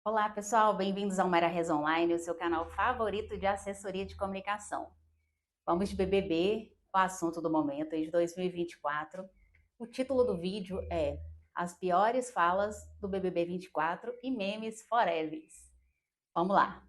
Olá, pessoal, bem-vindos ao Mara Rez Online, o seu canal favorito de assessoria de comunicação. Vamos de BBB, o assunto do momento de 2024. O título do vídeo é As piores falas do BBB 24 e memes forever. Vamos lá.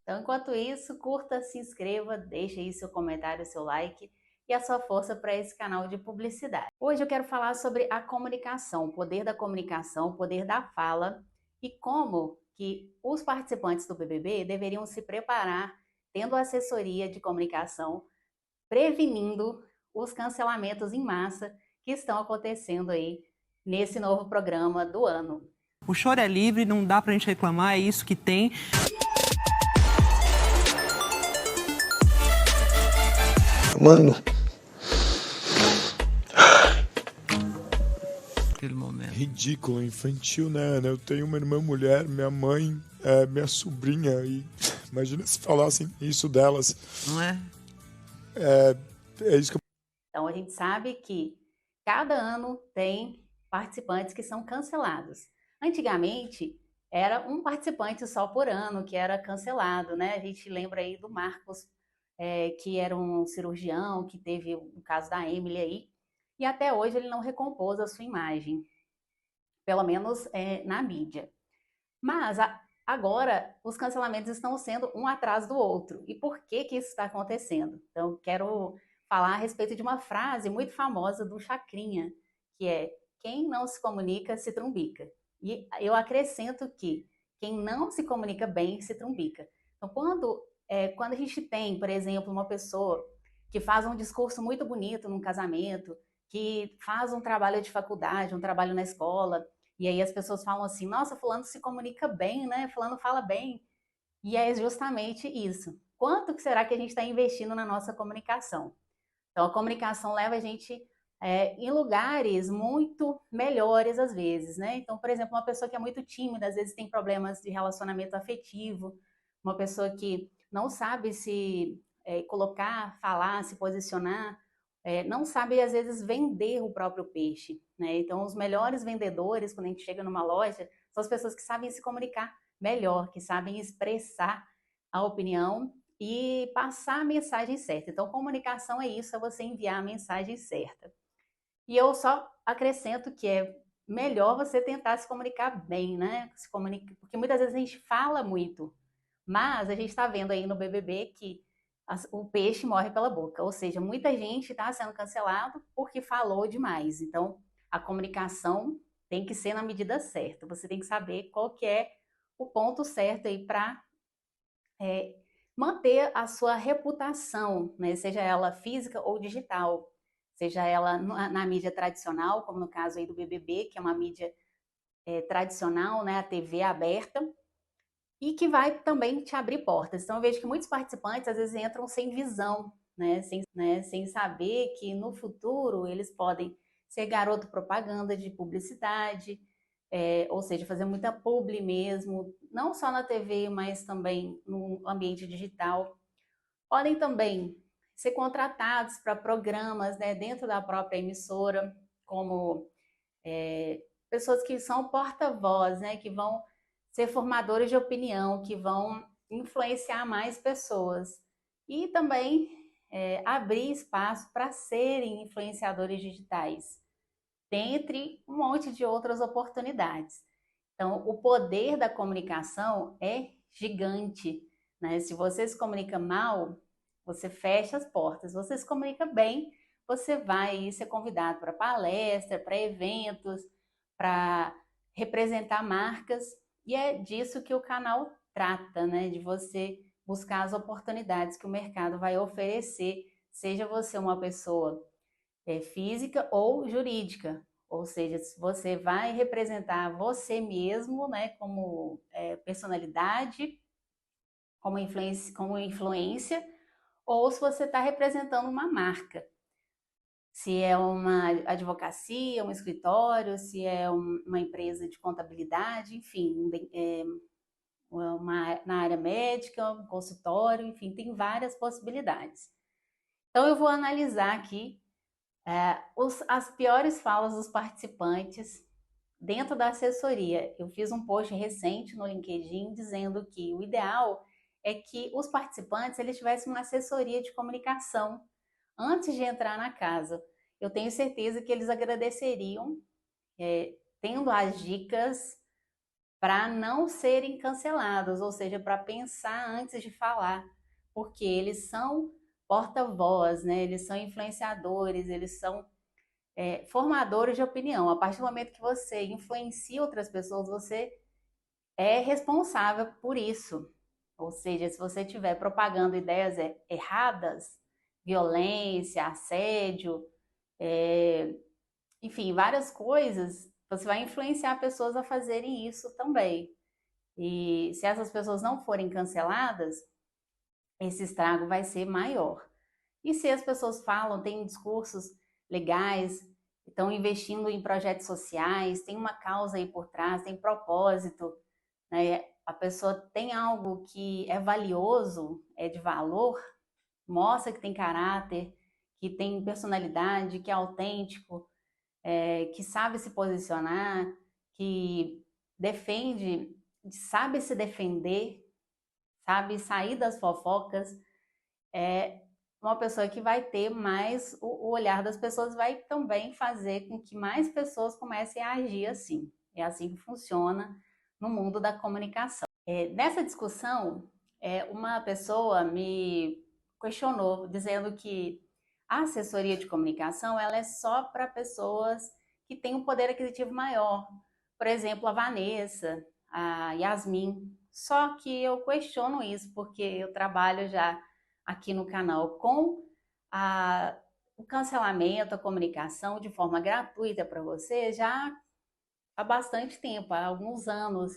Então, enquanto isso, curta, se inscreva, deixe aí seu comentário, seu like e a sua força para esse canal de publicidade. Hoje eu quero falar sobre a comunicação, o poder da comunicação, o poder da fala e como que os participantes do BBB deveriam se preparar tendo assessoria de comunicação, prevenindo os cancelamentos em massa que estão acontecendo aí nesse novo programa do ano. O choro é livre, não dá pra gente reclamar, é isso que tem. Mano, Aquele momento. ridículo, infantil, né? Eu tenho uma irmã mulher, minha mãe, minha sobrinha, e imagina se falassem isso delas. Não é? É isso que eu... Então a gente sabe que cada ano tem participantes que são cancelados. Antigamente era um participante só por ano que era cancelado, né? A gente lembra aí do Marcos, que era um cirurgião, que teve o caso da Emily aí, e até hoje ele não recompôs a sua imagem, pelo menos na mídia. Mas agora os cancelamentos estão sendo um atrás do outro. E por que que isso está acontecendo? Então, quero falar a respeito de uma frase muito famosa do Chacrinha, que é: quem não se comunica se trumbica. E eu acrescento que quem não se comunica bem se trumbica. Então, quando a gente tem, por exemplo, uma pessoa que faz um discurso muito bonito num casamento, que faz um trabalho de faculdade, um trabalho na escola, e aí as pessoas falam assim: nossa, fulano se comunica bem, né? Fulano fala bem. E é justamente isso. Quanto que será que a gente está investindo na nossa comunicação? Então, a comunicação leva a gente em lugares muito melhores às vezes, né? Então, por exemplo, uma pessoa que é muito tímida, às vezes tem problemas de relacionamento afetivo, uma pessoa que não sabe se colocar, falar, se posicionar, não sabe às vezes vender o próprio peixe, né? Então, os melhores vendedores, quando a gente chega numa loja, são as pessoas que sabem se comunicar melhor, que sabem expressar a opinião e passar a mensagem certa. Então, comunicação é isso, é você enviar a mensagem certa. E eu só acrescento que é melhor você tentar se comunicar bem, né? Porque muitas vezes a gente fala muito, mas a gente está vendo aí no BBB que o peixe morre pela boca, ou seja, muita gente está sendo cancelado porque falou demais. Então, a comunicação tem que ser na medida certa. Você tem que saber qual que é o ponto certo aí para manter a sua reputação, né? Seja ela física ou digital, seja ela na mídia tradicional, como no caso aí do BBB, que é uma mídia tradicional, né? A TV aberta, e que vai também te abrir portas. Então, eu vejo que muitos participantes às vezes entram sem visão, sem saber que no futuro eles podem ser garoto propaganda de publicidade, ou seja, fazer muita publi mesmo, não só na TV, mas também no ambiente digital. Podem também ser contratados para programas, né, dentro da própria emissora, como pessoas que são porta-voz, né, que vão ser formadores de opinião, que vão influenciar mais pessoas. E também abrir espaço para serem influenciadores digitais, dentre um monte de outras oportunidades. Então, o poder da comunicação é gigante, né? Se você se comunica mal, você fecha as portas. Se você se comunica bem, você vai ser convidado para palestra, para eventos, para representar marcas. E é disso que o canal trata, né? De você buscar as oportunidades que o mercado vai oferecer, seja você uma pessoa física ou jurídica. Ou seja, se você vai representar você mesmo, né, como personalidade, como influência, ou se você está representando uma marca. Se é uma advocacia, um escritório, se é uma empresa de contabilidade, enfim, na área médica, um consultório, enfim, tem várias possibilidades. Então, eu vou analisar aqui As piores falas dos participantes dentro da assessoria. Eu fiz um post recente no LinkedIn dizendo que o ideal é que os participantes eles tivessem uma assessoria de comunicação antes de entrar na casa. Eu tenho certeza que eles agradeceriam, tendo as dicas para não serem cancelados, ou seja, para pensar antes de falar, porque eles são porta-voz, né? Eles são influenciadores, eles são formadores de opinião. A partir do momento que você influencia outras pessoas, você é responsável por isso. Ou seja, se você estiver propagando ideias erradas, violência, assédio, enfim, várias coisas, você vai influenciar pessoas a fazerem isso também. E se essas pessoas não forem canceladas, esse estrago vai ser maior. E se as pessoas falam, têm discursos legais, estão investindo em projetos sociais, tem uma causa aí por trás, tem propósito, né? A pessoa tem algo que é valioso, é de valor, mostra que tem caráter, que tem personalidade, que é autêntico, que sabe se posicionar, que defende, sabe se defender, sabe sair das fofocas, é uma pessoa que vai ter mais o olhar das pessoas, vai também fazer com que mais pessoas comecem a agir assim. É assim que funciona no mundo da comunicação. Nessa discussão, uma pessoa me questionou, dizendo que a assessoria de comunicação ela é só para pessoas que têm um poder aquisitivo maior. Por exemplo, a Vanessa, a Yasmin. Só que eu questiono isso, porque eu trabalho já aqui no canal com o cancelamento, a comunicação de forma gratuita para você já há bastante tempo, há alguns anos.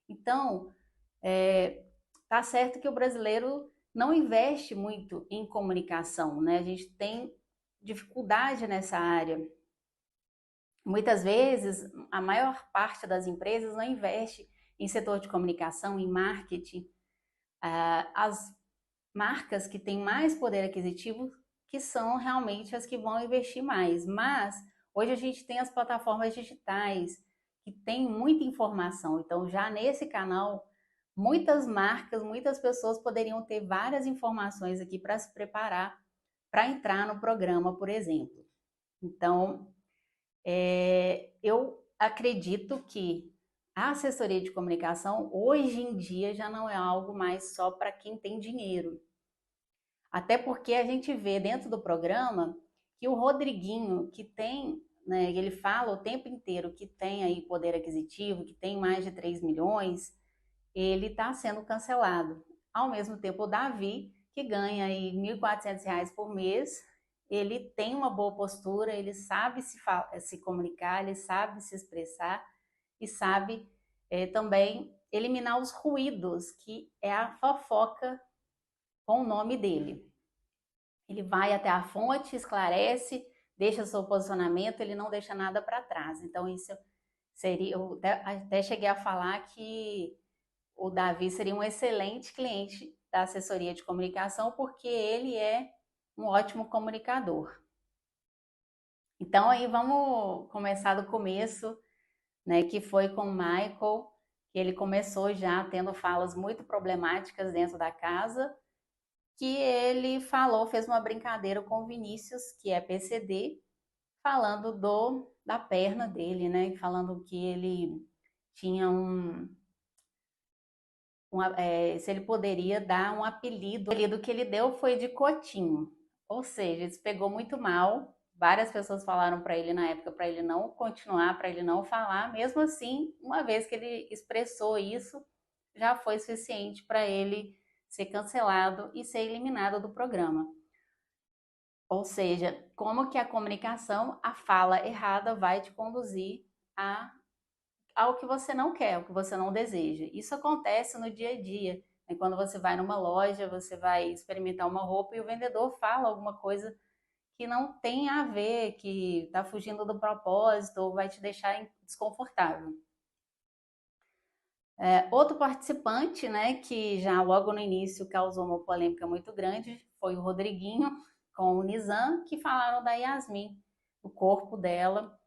Então, tá certo que o brasileiro não investe muito em comunicação, né? A gente tem dificuldade nessa área. Muitas vezes, a maior parte das empresas não investe em setor de comunicação, em marketing. As marcas que têm mais poder aquisitivo que são realmente as que vão investir mais. Mas hoje a gente tem as plataformas digitais que têm muita informação. Então, já nesse canal, muitas marcas, muitas pessoas poderiam ter várias informações aqui para se preparar para entrar no programa, por exemplo. Então, eu acredito que a assessoria de comunicação, hoje em dia, já não é algo mais só para quem tem dinheiro. Até porque a gente vê dentro do programa que o Rodriguinho, que tem, né, ele fala o tempo inteiro que tem aí poder aquisitivo, que tem mais de 3 milhões, ele está sendo cancelado. Ao mesmo tempo, o Davi, que ganha aí R$ 1.400 por mês, ele tem uma boa postura, ele sabe se comunicar, ele sabe se expressar e sabe também eliminar os ruídos, que é a fofoca com o nome dele. Ele vai até a fonte, esclarece, deixa seu posicionamento, ele não deixa nada para trás. Então, isso seria. Eu até cheguei a falar que o Davi seria um excelente cliente da assessoria de comunicação, porque ele é um ótimo comunicador. Então, aí vamos começar do começo, né, que foi com o Michael, que ele começou já tendo falas muito problemáticas dentro da casa, que ele falou, fez uma brincadeira com o Vinícius, que é PCD, falando da perna dele, né, falando que ele tinha se ele poderia dar um apelido. O apelido que ele deu foi de Cotinho, ou seja, isso pegou muito mal. Várias pessoas falaram para ele na época para ele não continuar, para ele não falar. Mesmo assim, uma vez que ele expressou isso, já foi suficiente para ele ser cancelado e ser eliminado do programa. Ou seja, como que a comunicação, a fala errada vai te conduzir ao que você não quer, ao que você não deseja. Isso acontece no dia a dia. Né? Quando você vai numa loja, você vai experimentar uma roupa e o vendedor fala alguma coisa que não tem a ver, que está fugindo do propósito ou vai te deixar desconfortável. Outro participante, né, que já logo no início causou uma polêmica muito grande, foi o Rodriguinho com o Nizam, que falaram da Yasmin. o corpo dela,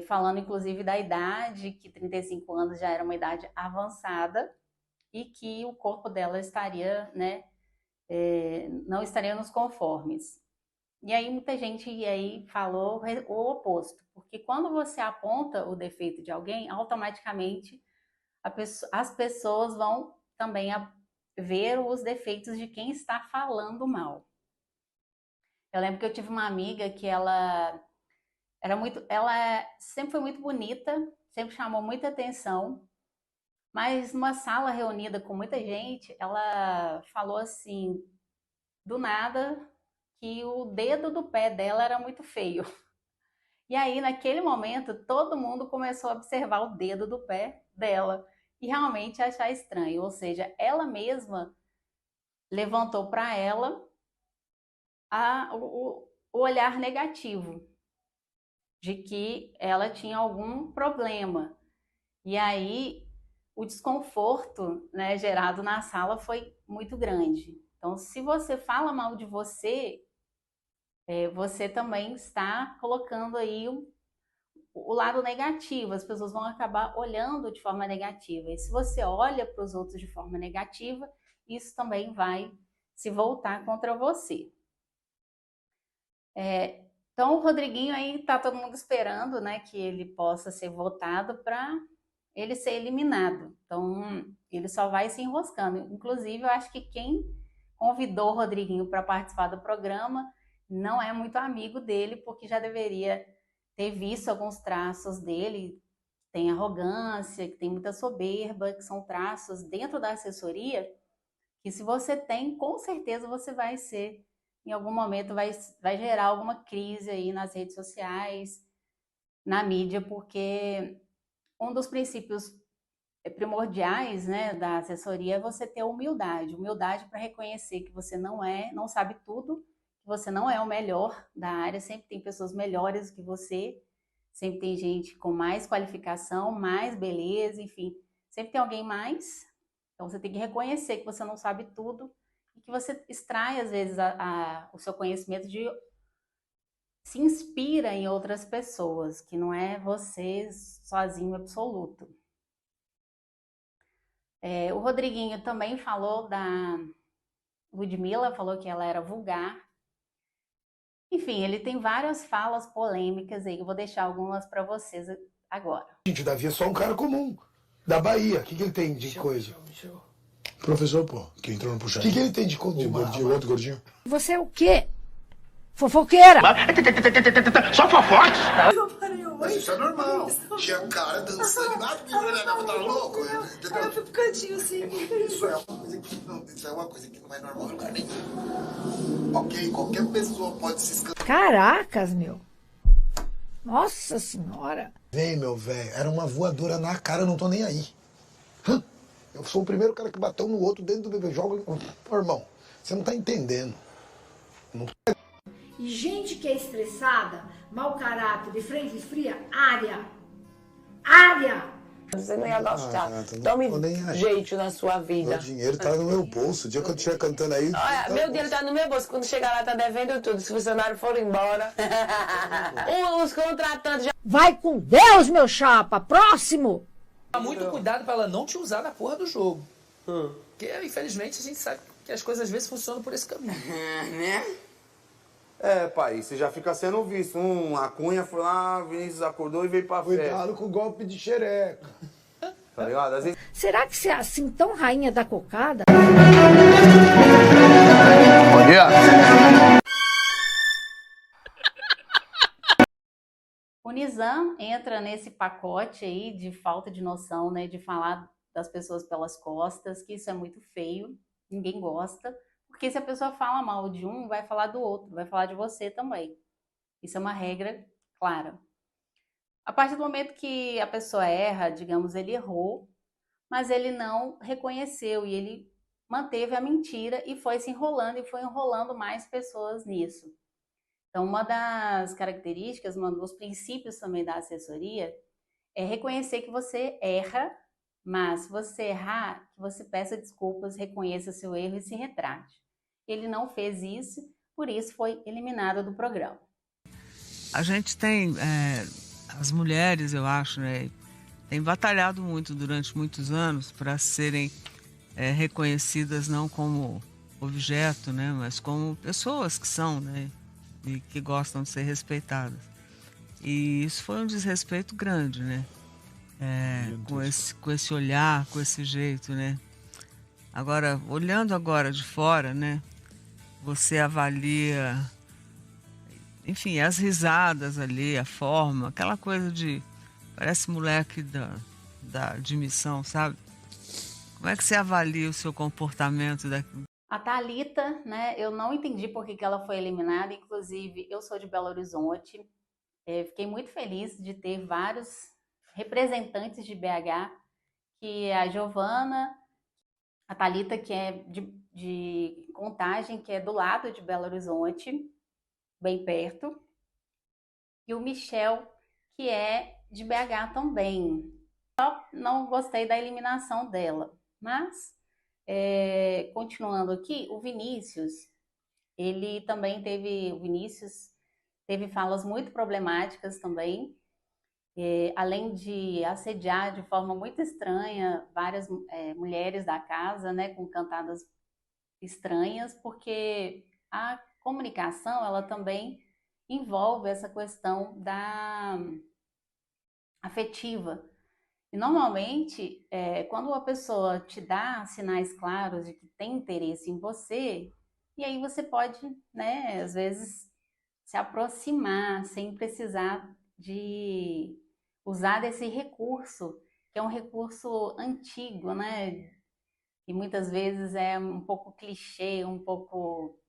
falando inclusive da idade, que 35 anos já era uma idade avançada e que o corpo dela estaria, né, não estaria nos conformes. E aí muita gente aí falou o oposto, porque quando você aponta o defeito de alguém, automaticamente as pessoas vão também ver os defeitos de quem está falando mal. Eu lembro que eu tive uma amiga que ela sempre foi muito bonita, sempre chamou muita atenção, mas numa sala reunida com muita gente, ela falou assim, do nada, que o dedo do pé dela era muito feio. E aí, naquele momento, todo mundo começou a observar o dedo do pé dela e realmente achar estranho. Ou seja, ela mesma levantou para ela o olhar negativo de que ela tinha algum problema. E aí, o desconforto, né, gerado na sala foi muito grande. Então, se você fala mal de você, você também está colocando aí o lado negativo, as pessoas vão acabar olhando de forma negativa. E se você olha para os outros de forma negativa, isso também vai se voltar contra você. Então, o Rodriguinho aí tá todo mundo esperando, né, que ele possa ser votado para ele ser eliminado. Então, ele só vai se enroscando. Inclusive, eu acho que quem convidou o Rodriguinho para participar do programa não é muito amigo dele, porque já deveria ter visto alguns traços dele. Tem arrogância, que tem muita soberba, que são traços dentro da assessoria, que se você tem, com certeza você vai ser, em algum momento vai gerar alguma crise aí nas redes sociais, na mídia, porque um dos princípios primordiais, né, da assessoria é você ter humildade para reconhecer que você não sabe tudo, que você não é o melhor da área, sempre tem pessoas melhores que você, sempre tem gente com mais qualificação, mais beleza, enfim, sempre tem alguém mais. Então você tem que reconhecer que você não sabe tudo e que você extrai às vezes o seu conhecimento se inspira em outras pessoas, que não é você sozinho absoluto. O Rodriguinho também falou da Ludmilla, falou que ela era vulgar. Enfim, ele tem várias falas polêmicas aí, eu vou deixar algumas para vocês agora. Gente, o Davi é só um cara comum, da Bahia. O que ele tem de coisa? Professor, pô, que entrou no puxadinho. O que ele tem de coisa? O outro gordinho. Você é o quê? Fofoqueira! Só fofotes? Mas isso é normal. Tinha cara dançando nada, tá louco? Eu fui pro cantinho, sim. Isso é uma coisa que não é normal em lugar nenhum. Ok? Qualquer pessoa pode se escandalizar. Caracas, meu. Nossa senhora. Vem, meu velho, era uma voadora na cara, eu não tô nem aí. Eu sou o primeiro cara que bateu no outro dentro do bebê. Joga. Ô, irmão, você não tá entendendo. E gente que é estressada, mau caráter, de frente fria, área. Área! Você não ia gostar. Gata, não Tome tô nem aí. jeito na sua vida. Meu dinheiro tá no meu bolso. O dia que eu estiver cantando aí. Olha, meu dinheiro tá no meu bolso. Quando chegar lá, tá devendo tudo. Se o funcionário for embora. Os contratantes já. Vai com Deus, meu chapa! Próximo! Tomar muito cuidado pra ela não te usar na porra do jogo. Porque, infelizmente, a gente sabe que as coisas às vezes funcionam por esse caminho. Né? Pai, você já fica sendo visto. A Cunha foi lá, Vinícius acordou e veio pra festa. Cuidado com o golpe de xereca. Tá ligado? Às vezes... Será que você é assim tão rainha da cocada? Bom dia. O Nizam entra nesse pacote aí de falta de noção, né, de falar das pessoas pelas costas, que isso é muito feio, ninguém gosta, porque se a pessoa fala mal de um, vai falar do outro, vai falar de você também. Isso é uma regra clara. A partir do momento que a pessoa erra, digamos, ele errou, mas ele não reconheceu e ele manteve a mentira e foi se enrolando e foi enrolando mais pessoas nisso. Então, uma das características, um dos princípios também da assessoria é reconhecer que você erra, mas se você errar, que você peça desculpas, reconheça seu erro e se retrate. Ele não fez isso, por isso foi eliminado do programa. A gente tem, as mulheres, eu acho, né, tem batalhado muito durante muitos anos para serem reconhecidas não como objeto, né, mas como pessoas que são, né, e que gostam de ser respeitadas. E isso foi um desrespeito grande, né, com esse olhar, com esse jeito, né. Agora, olhando agora de fora, né, você avalia, enfim, as risadas ali, a forma, aquela coisa de, parece moleque da admissão, sabe? Como é que você avalia o seu comportamento A Thalita, né, eu não entendi por que ela foi eliminada, inclusive eu sou de Belo Horizonte, fiquei muito feliz de ter vários representantes de BH, que é a Giovana, a Thalita, que é de Contagem, que é do lado de Belo Horizonte, bem perto, e o Michel, que é de BH também. Só não gostei da eliminação dela, mas continuando aqui, o Vinícius, o Vinícius teve falas muito problemáticas também, além de assediar de forma muito estranha várias mulheres da casa, né, com cantadas estranhas, porque a comunicação, ela também envolve essa questão da afetiva. E normalmente, quando a pessoa te dá sinais claros de que tem interesse em você, e aí você pode, né, às vezes, se aproximar sem precisar de usar desse recurso, que é um recurso antigo, né? E muitas vezes é um pouco clichê, um pouco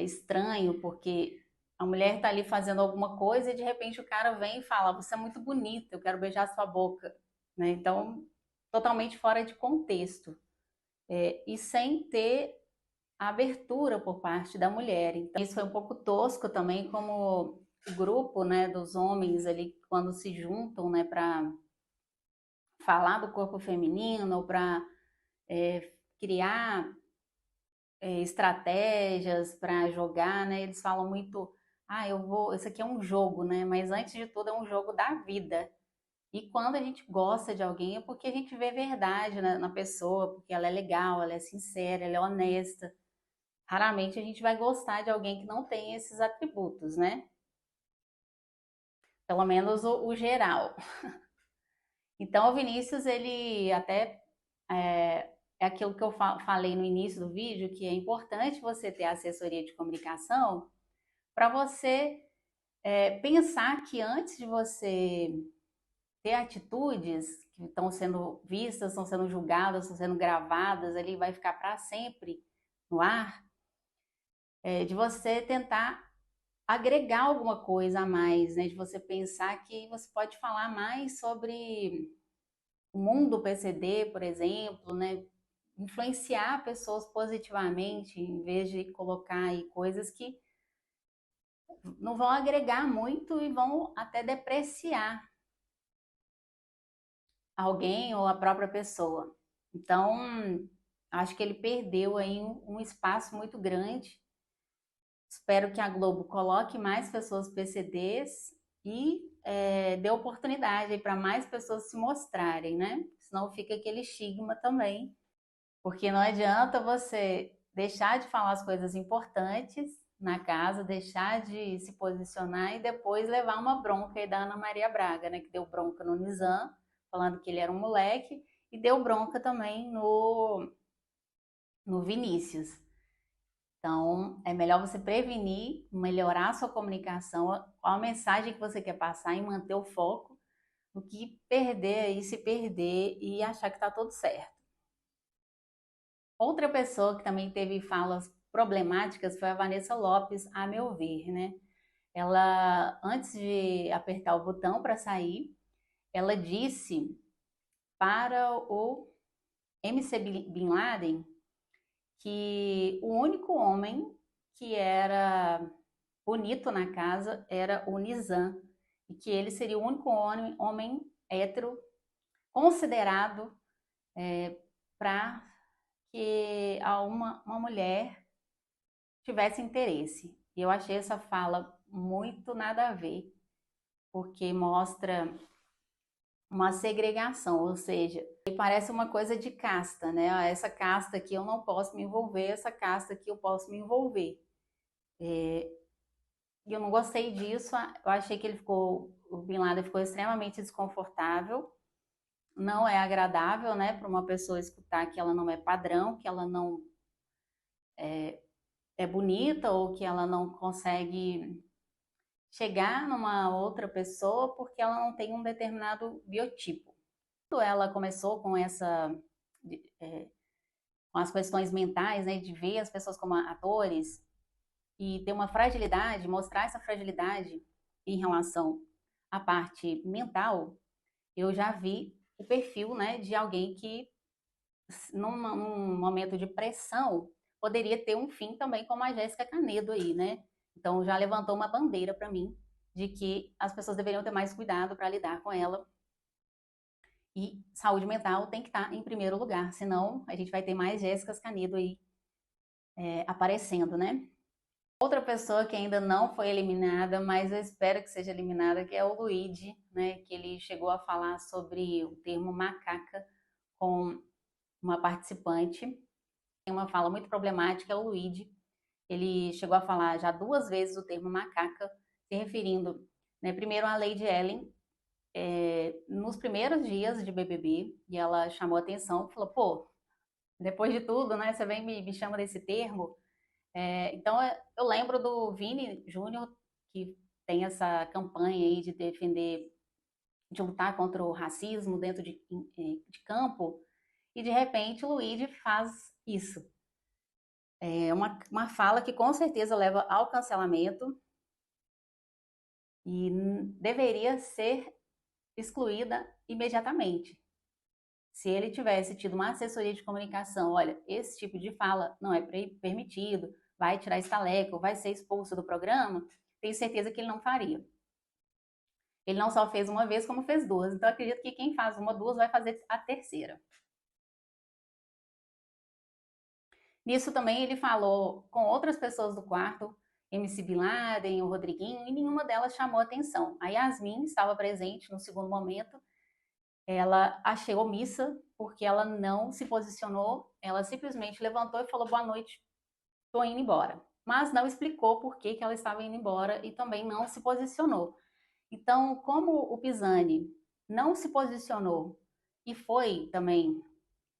estranho, porque a mulher está ali fazendo alguma coisa e de repente o cara vem e fala: você é muito bonita, eu quero beijar sua boca, né? Então, totalmente fora de contexto, e sem ter a abertura por parte da mulher. Então, isso foi um pouco tosco também, como o grupo, né, dos homens ali, quando se juntam, né, para falar do corpo feminino, ou para criar estratégias para jogar, né? Eles falam muito, isso aqui é um jogo, né? Mas antes de tudo é um jogo da vida. E quando a gente gosta de alguém é porque a gente vê verdade na pessoa, porque ela é legal, ela é sincera, ela é honesta. Raramente a gente vai gostar de alguém que não tem esses atributos, né? Pelo menos o geral. Então o Vinícius, ele até é aquilo que eu falei no início do vídeo, que é importante você ter assessoria de comunicação para você pensar que antes de você ter atitudes que estão sendo vistas, estão sendo julgadas, estão sendo gravadas, ali vai ficar para sempre no ar, de você tentar agregar alguma coisa a mais, né? De você pensar que você pode falar mais sobre o mundo PCD, por exemplo, né? Influenciar pessoas positivamente, em vez de colocar aí coisas que não vão agregar muito e vão até depreciar alguém ou a própria pessoa. Então, acho que ele perdeu aí um espaço muito grande. Espero que a Globo coloque mais pessoas PCDs e dê oportunidade para mais pessoas se mostrarem, né? Senão fica aquele estigma também. Porque não adianta você deixar de falar as coisas importantes na casa, deixar de se posicionar e depois levar uma bronca aí da Ana Maria Braga, né? Que deu bronca no Nizam, falando que ele era um moleque, e deu bronca também no Vinícius. Então, é melhor você prevenir, melhorar a sua comunicação, qual a mensagem que você quer passar e manter o foco, do que se perder e achar que está tudo certo. Outra pessoa que também teve falas problemáticas foi a Vanessa Lopes, a meu ver, né? Ela, antes de apertar o botão para sair, ela disse para o MC Bin Laden que o único homem que era bonito na casa era o Nizam, e que ele seria o único homem hétero considerado para que uma mulher tivesse interesse. E eu achei essa fala muito nada a ver, porque mostra uma segregação, ou seja, parece uma coisa de casta, né? Ah, essa casta aqui eu não posso me envolver, essa casta aqui eu posso me envolver. E eu não gostei disso, eu achei que o Bin Laden ficou extremamente desconfortável, não é agradável, né, para uma pessoa escutar que ela não é padrão, que ela não é bonita ou que ela não consegue chegar numa outra pessoa porque ela não tem um determinado biotipo. Quando ela começou com com as questões mentais, né, de ver as pessoas como atores e ter uma fragilidade, mostrar essa fragilidade em relação à parte mental, eu já vi o perfil, né, de alguém que num momento de pressão poderia ter um fim também como a Jéssica Canedo aí, né? Então já levantou uma bandeira para mim de que as pessoas deveriam ter mais cuidado para lidar com ela. E saúde mental tem que estar em primeiro lugar, senão a gente vai ter mais Jéssicas Canedo aí aparecendo, né? Outra pessoa que ainda não foi eliminada, mas eu espero que seja eliminada, que é o Luigi, né? Que ele chegou a falar sobre o termo macaca com uma participante. Tem uma fala muito problemática, é o Luigi. Ele chegou a falar já 2 vezes o termo macaca, se referindo, né, primeiro à Lady Ellen, nos primeiros dias de BBB, e ela chamou a atenção, falou, pô, depois de tudo, né, você vem me chama desse termo. Então, eu lembro do Vini Júnior, que tem essa campanha aí de defender, de lutar contra o racismo dentro de campo, e de repente o Luigi faz isso. É uma fala que com certeza leva ao cancelamento e deveria ser excluída imediatamente. Se ele tivesse tido uma assessoria de comunicação, olha, esse tipo de fala não é permitido, vai tirar estaleco, vai ser expulso do programa, tenho certeza que ele não faria. Ele não só fez uma vez, como fez 2. Então, eu acredito que quem faz 1, 2 vai fazer a 3ª. Nisso também ele falou com outras pessoas do quarto, MC Bin Laden, o Rodriguinho, e nenhuma delas chamou atenção. A Yasmin estava presente no segundo momento, ela achei omissa, porque ela não se posicionou, ela simplesmente levantou e falou, boa noite, tô indo embora. Mas não explicou por que ela estava indo embora e também não se posicionou. Então, como o Pisani não se posicionou e foi também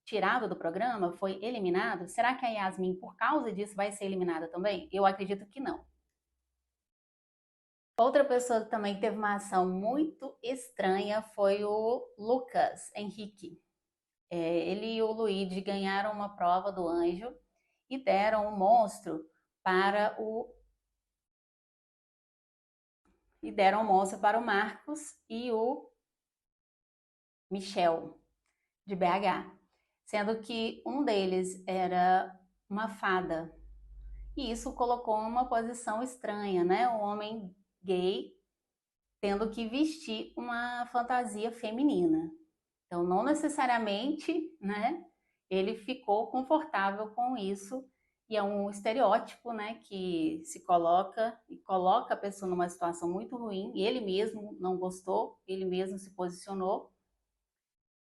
tirado do programa, foi eliminado, será que a Yasmin, por causa disso, vai ser eliminada também? Eu acredito que não. Outra pessoa que também teve uma ação muito estranha foi o Lucas Henrique. Ele e o Luigi ganharam uma prova do anjo e deram um monstro para o Marcos e o Michel, de BH. Sendo que um deles era uma fada. E isso colocou uma posição estranha, né? Um homem gay tendo que vestir uma fantasia feminina. Então, não necessariamente, né, ele ficou confortável com isso, e é um estereótipo, né, que se coloca e coloca a pessoa numa situação muito ruim, e ele mesmo não gostou, ele mesmo se posicionou,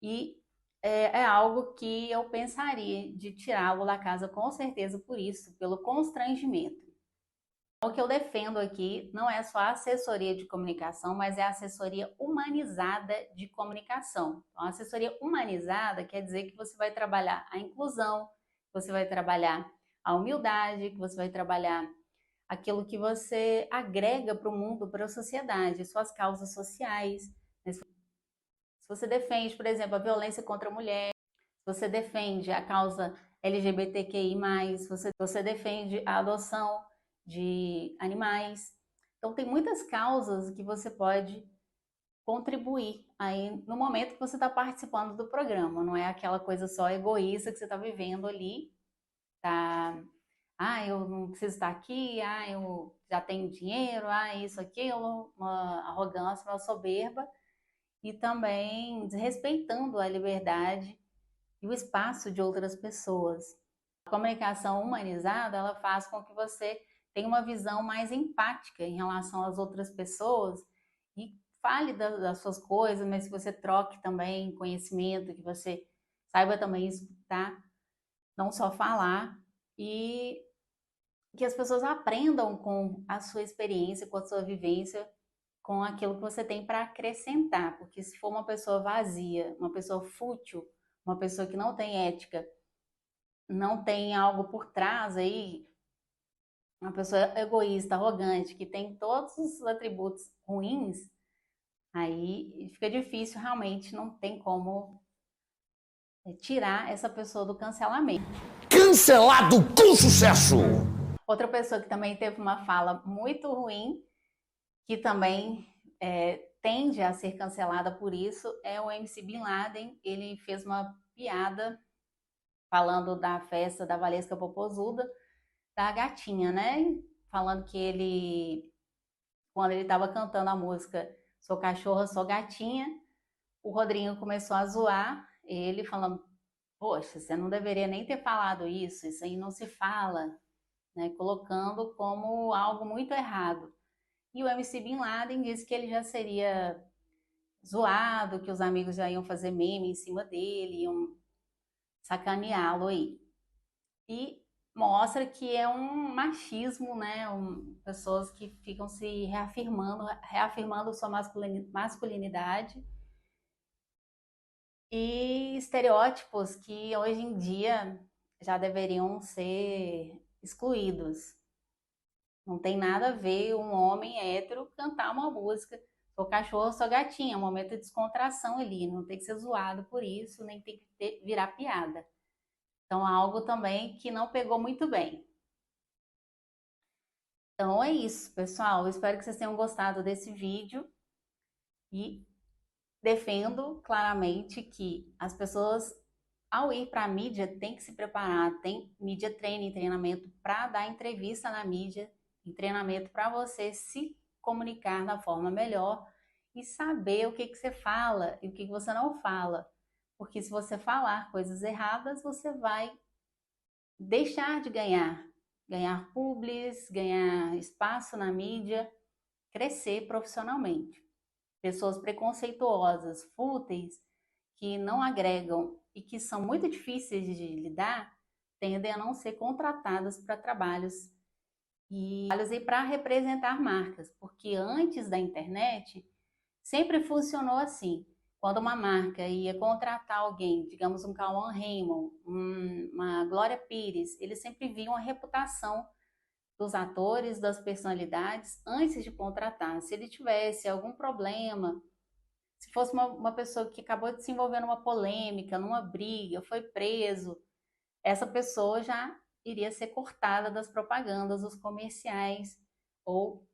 e é algo que eu pensaria de tirá-lo da casa com certeza por isso, pelo constrangimento. O que eu defendo aqui não é só a assessoria de comunicação, mas é a assessoria humanizada de comunicação. Então, a assessoria humanizada quer dizer que você vai trabalhar a inclusão, que você vai trabalhar a humildade, que você vai trabalhar aquilo que você agrega para o mundo, para a sociedade, suas causas sociais. Se você defende, por exemplo, a violência contra a mulher, se você defende a causa LGBTQI+, se você defende a adoção de animais. Então, tem muitas causas que você pode contribuir aí no momento que você está participando do programa. Não é aquela coisa só egoísta que você está vivendo ali, tá? Ah, eu não preciso estar aqui, eu já tenho dinheiro, isso, aquilo, uma arrogância, uma soberba, e também desrespeitando a liberdade e o espaço de outras pessoas. A comunicação humanizada, ela faz com que você tenha uma visão mais empática em relação às outras pessoas e fale das suas coisas, mas que você troque também conhecimento, que você saiba também escutar, não só falar, e que as pessoas aprendam com a sua experiência, com a sua vivência, com aquilo que você tem para acrescentar, porque se for uma pessoa vazia, uma pessoa fútil, uma pessoa que não tem ética, não tem algo por trás aí, uma pessoa egoísta, arrogante, que tem todos os atributos ruins, aí fica difícil, realmente não tem como tirar essa pessoa do cancelamento. Cancelado com sucesso! Outra pessoa que também teve uma fala muito ruim, que também tende a ser cancelada por isso, é o MC Bin Laden. Ele fez uma piada falando da festa da Valesca Popozuda, da gatinha, né? Falando que ele, quando ele estava cantando a música Sou Cachorra, Sou Gatinha, o Rodriguinho começou a zoar ele, falando, poxa, você não deveria nem ter falado isso aí não se fala, né? Colocando como algo muito errado. E o MC Bin Laden disse que ele já seria zoado, que os amigos já iam fazer meme em cima dele, iam sacaneá-lo aí. E mostra que é um machismo, né? Pessoas que ficam se reafirmando sua masculinidade e estereótipos que hoje em dia já deveriam ser excluídos. Não tem nada a ver um homem hétero cantar uma música Sou cachorro, sou gatinha, é um momento de descontração ali, não tem que ser zoado por isso, nem tem que virar piada. Então, algo também que não pegou muito bem. Então, é isso, pessoal. Eu espero que vocês tenham gostado desse vídeo e defendo claramente que as pessoas, ao ir para a mídia, têm que se preparar. Tem mídia training, treinamento para dar entrevista na mídia, e treinamento para você se comunicar da forma melhor e saber o que você fala e o que você não fala. Porque se você falar coisas erradas, você vai deixar de ganhar publis, ganhar espaço na mídia, crescer profissionalmente. Pessoas preconceituosas, fúteis, que não agregam e que são muito difíceis de lidar, tendem a não ser contratadas para trabalhos e para representar marcas, porque antes da internet sempre funcionou assim. Quando uma marca ia contratar alguém, digamos um Cauã Raymond, uma Glória Pires, eles sempre viam a reputação dos atores, das personalidades, antes de contratar. Se ele tivesse algum problema, se fosse uma pessoa que acabou de se envolver numa polêmica, numa briga, foi preso, essa pessoa já iria ser cortada das propagandas, dos comerciais, ou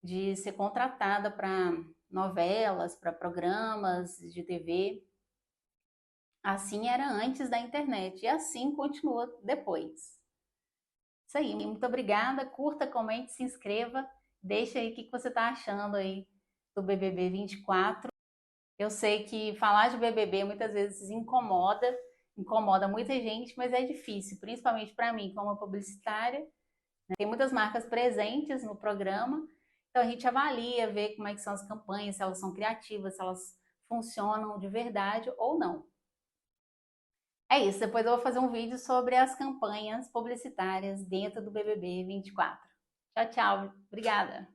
de ser contratada para novelas, para programas de TV. Assim era antes da internet e assim continua depois. Isso aí, muito obrigada, curta, comente, se inscreva, deixa aí o que você está achando aí do BBB 24. Eu sei que falar de BBB muitas vezes incomoda muita gente, mas é difícil, principalmente para mim, como publicitária, né? Tem muitas marcas presentes no programa, então a gente avalia, vê como é que são as campanhas, se elas são criativas, se elas funcionam de verdade ou não. É isso, depois eu vou fazer um vídeo sobre as campanhas publicitárias dentro do BBB 24. Tchau, tchau. Obrigada.